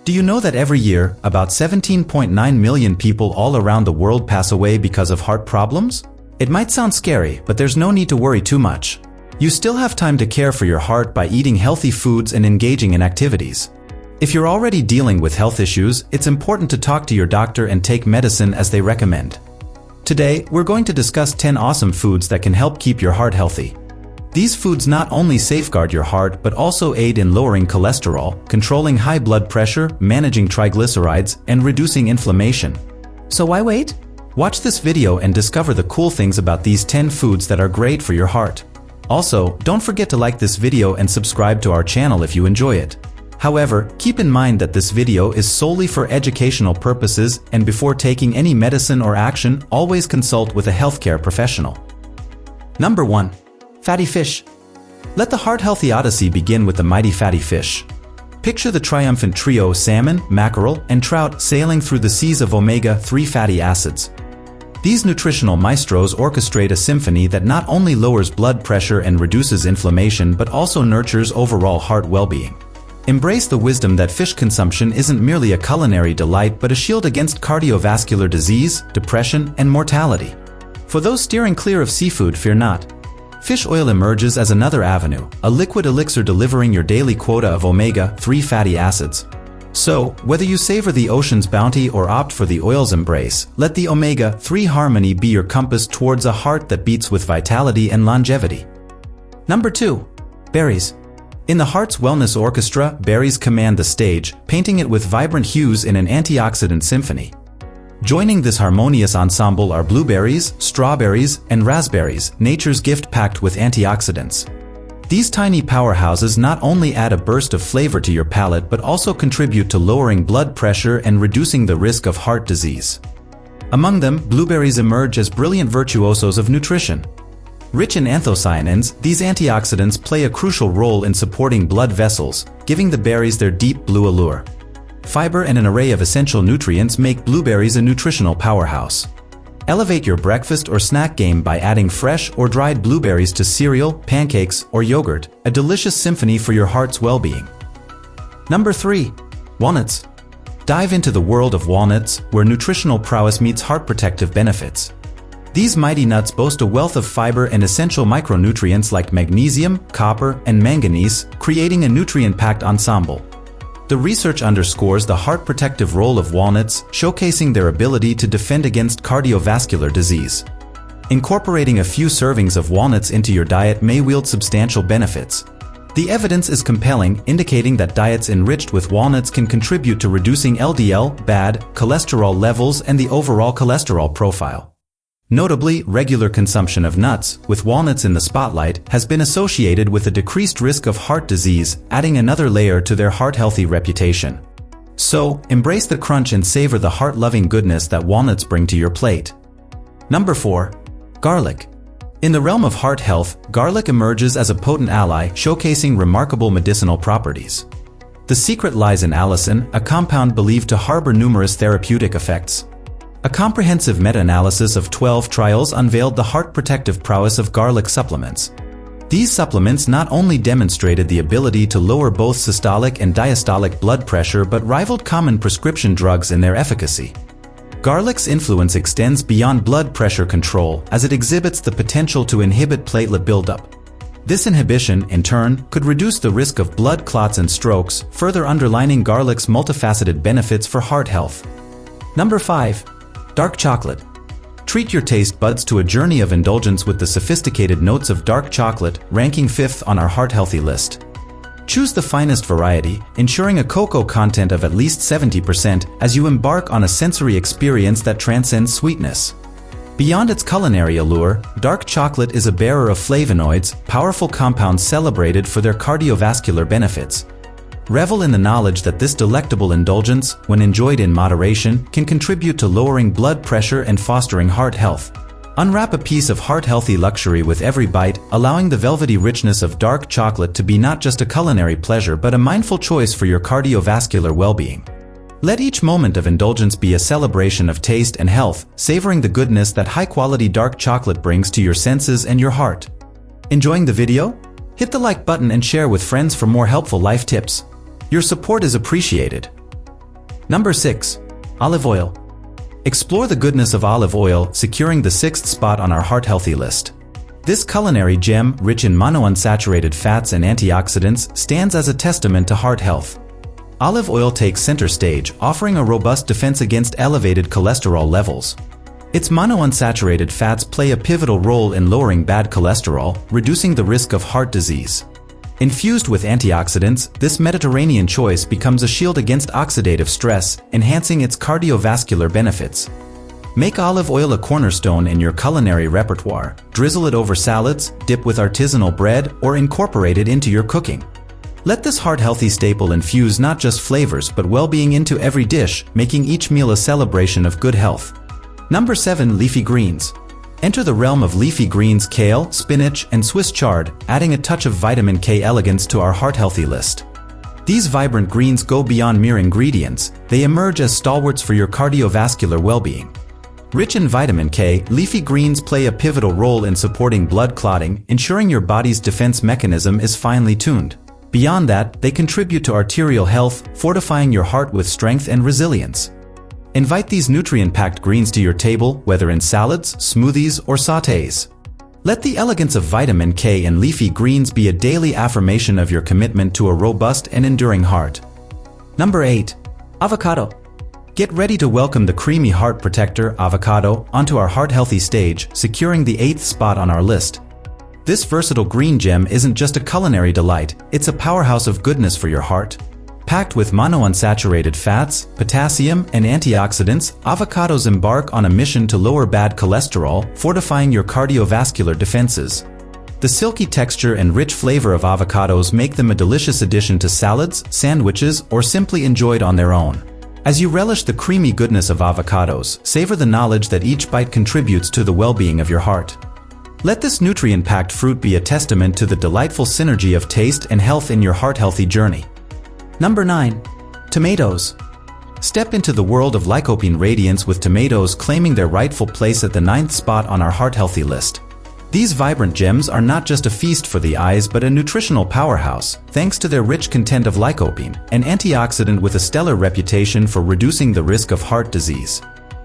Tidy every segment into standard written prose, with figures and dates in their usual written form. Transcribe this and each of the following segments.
Do you know that every year, about 17.9 million people all around the world pass away because of heart problems? It might sound scary, but there's no need to worry too much. You still have time to care for your heart by eating healthy foods and engaging in activities. If you're already dealing with health issues, it's important to talk to your doctor and take medicine as they recommend. Today, we're going to discuss 10 awesome foods that can help keep your heart healthy. These foods not only safeguard your heart but also aid in lowering cholesterol, controlling high blood pressure, managing triglycerides, and reducing inflammation. So why wait? Watch this video and discover the cool things about these 10 foods that are great for your heart. Also, don't forget to like this video and subscribe to our channel if you enjoy it. However, keep in mind that this video is solely for educational purposes, and before taking any medicine or action, always consult with a healthcare professional. Number 1. Fatty fish. Let the heart-healthy odyssey begin with the mighty fatty fish. Picture the triumphant trio salmon, mackerel, and trout sailing through the seas of omega-3 fatty acids. These nutritional maestros orchestrate a symphony that not only lowers blood pressure and reduces inflammation but also nurtures overall heart well-being. Embrace the wisdom that fish consumption isn't merely a culinary delight but a shield against cardiovascular disease, depression, and mortality. For those steering clear of seafood, fear not. Fish oil emerges as another avenue, a liquid elixir delivering your daily quota of omega-3 fatty acids. So, whether you savor the ocean's bounty or opt for the oil's embrace, let the omega-3 harmony be your compass towards a heart that beats with vitality and longevity. Number 2. Berries. In the heart's wellness orchestra, berries command the stage, painting it with vibrant hues in an antioxidant symphony. Joining this harmonious ensemble are blueberries, strawberries, and raspberries, nature's gift packed with antioxidants. These tiny powerhouses not only add a burst of flavor to your palate but also contribute to lowering blood pressure and reducing the risk of heart disease. Among them, blueberries emerge as brilliant virtuosos of nutrition. Rich in anthocyanins, these antioxidants play a crucial role in supporting blood vessels, giving the berries their deep blue allure. Fiber and an array of essential nutrients make blueberries a nutritional powerhouse. Elevate your breakfast or snack game by adding fresh or dried blueberries to cereal, pancakes, or yogurt, a delicious symphony for your heart's well-being. Number 3. Walnuts. Dive into the world of walnuts, where nutritional prowess meets heart protective benefits. These mighty nuts boast a wealth of fiber and essential micronutrients like magnesium, copper, and manganese, creating a nutrient-packed ensemble. The research underscores the heart protective role of walnuts, showcasing their ability to defend against cardiovascular disease. Incorporating a few servings of walnuts into your diet may wield substantial benefits. The evidence is compelling, indicating that diets enriched with walnuts can contribute to reducing LDL, bad cholesterol levels, and the overall cholesterol profile. Notably, regular consumption of nuts, with walnuts in the spotlight, has been associated with a decreased risk of heart disease, adding another layer to their heart-healthy reputation. So, embrace the crunch and savor the heart-loving goodness that walnuts bring to your plate. Number 4. Garlic. In the realm of heart health, garlic emerges as a potent ally, showcasing remarkable medicinal properties. The secret lies in allicin, a compound believed to harbor numerous therapeutic effects. A comprehensive meta-analysis of 12 trials unveiled the heart-protective prowess of garlic supplements. These supplements not only demonstrated the ability to lower both systolic and diastolic blood pressure but rivaled common prescription drugs in their efficacy. Garlic's influence extends beyond blood pressure control, as it exhibits the potential to inhibit platelet buildup. This inhibition, in turn, could reduce the risk of blood clots and strokes, further underlining garlic's multifaceted benefits for heart health. Number 5. Dark chocolate. Treat your taste buds to a journey of indulgence with the sophisticated notes of dark chocolate, ranking 5th on our heart-healthy list. Choose the finest variety, ensuring a cocoa content of at least 70% as you embark on a sensory experience that transcends sweetness. Beyond its culinary allure, dark chocolate is a bearer of flavonoids, powerful compounds celebrated for their cardiovascular benefits. Revel in the knowledge that this delectable indulgence, when enjoyed in moderation, can contribute to lowering blood pressure and fostering heart health. Unwrap a piece of heart-healthy luxury with every bite, allowing the velvety richness of dark chocolate to be not just a culinary pleasure but a mindful choice for your cardiovascular well-being. Let each moment of indulgence be a celebration of taste and health, savoring the goodness that high-quality dark chocolate brings to your senses and your heart. Enjoying the video? Hit the like button and share with friends for more helpful life tips. Your support is appreciated. Number 6. Olive oil. Explore the goodness of olive oil, securing the 6th spot on our heart-healthy list. This culinary gem, rich in monounsaturated fats and antioxidants, stands as a testament to heart health. Olive oil takes center stage, offering a robust defense against elevated cholesterol levels. Its monounsaturated fats play a pivotal role in lowering bad cholesterol, reducing the risk of heart disease. Infused with antioxidants, this Mediterranean choice becomes a shield against oxidative stress, enhancing its cardiovascular benefits. Make olive oil a cornerstone in your culinary repertoire. Drizzle it over salads, dip with artisanal bread, or incorporate it into your cooking. Let this heart-healthy staple infuse not just flavors but well-being into every dish, making each meal a celebration of good health. Number 7. Leafy greens. Enter the realm of leafy greens, kale, spinach, and Swiss chard, adding a touch of vitamin K elegance to our heart-healthy list. These vibrant greens go beyond mere ingredients. They emerge as stalwarts for your cardiovascular well-being. Rich in vitamin K, leafy greens play a pivotal role in supporting blood clotting, ensuring your body's defense mechanism is finely tuned. Beyond that, they contribute to arterial health, fortifying your heart with strength and resilience. Invite these nutrient-packed greens to your table, whether in salads, smoothies, or sautés. Let the elegance of vitamin K and leafy greens be a daily affirmation of your commitment to a robust and enduring heart. Number 8. Avocado. Get ready to welcome the creamy heart protector, avocado, onto our heart-healthy stage, securing the 8th spot on our list. This versatile green gem isn't just a culinary delight, it's a powerhouse of goodness for your heart. Packed with monounsaturated fats, potassium, and antioxidants, avocados embark on a mission to lower bad cholesterol, fortifying your cardiovascular defenses. The silky texture and rich flavor of avocados make them a delicious addition to salads, sandwiches, or simply enjoyed on their own. As you relish the creamy goodness of avocados, savor the knowledge that each bite contributes to the well-being of your heart. Let this nutrient-packed fruit be a testament to the delightful synergy of taste and health in your heart-healthy journey. Number 9. Tomatoes. Step into the world of lycopene radiance with tomatoes claiming their rightful place at the 9th spot on our heart-healthy list. These vibrant gems are not just a feast for the eyes but a nutritional powerhouse, thanks to their rich content of lycopene, an antioxidant with a stellar reputation for reducing the risk of heart disease.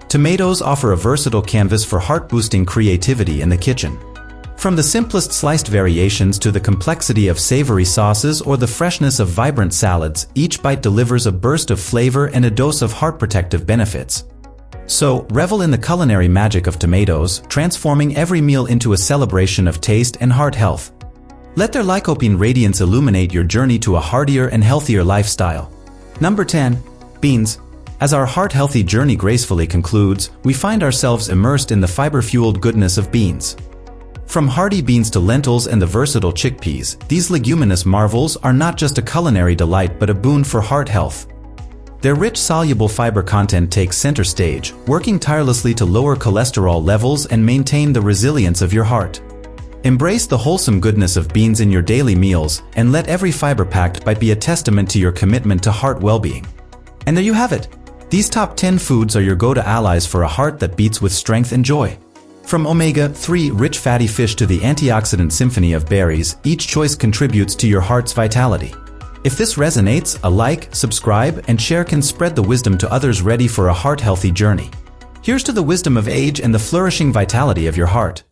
Tomatoes offer a versatile canvas for heart-boosting creativity in the kitchen. From the simplest sliced variations to the complexity of savory sauces or the freshness of vibrant salads, each bite delivers a burst of flavor and a dose of heart-protective benefits. So, revel in the culinary magic of tomatoes, transforming every meal into a celebration of taste and heart health. Let their lycopene radiance illuminate your journey to a heartier and healthier lifestyle. Number 10. Beans. As our heart-healthy journey gracefully concludes, we find ourselves immersed in the fiber-fueled goodness of beans. From hearty beans to lentils and the versatile chickpeas, these leguminous marvels are not just a culinary delight but a boon for heart health. Their rich soluble fiber content takes center stage, working tirelessly to lower cholesterol levels and maintain the resilience of your heart. Embrace the wholesome goodness of beans in your daily meals, and let every fiber-packed bite be a testament to your commitment to heart well-being. And there you have it. These top 10 foods are your go-to allies for a heart that beats with strength and joy. From omega-3 rich fatty fish to the antioxidant symphony of berries, each choice contributes to your heart's vitality. If this resonates, a like, subscribe, and share can spread the wisdom to others ready for a heart-healthy journey. Here's to the wisdom of age and the flourishing vitality of your heart.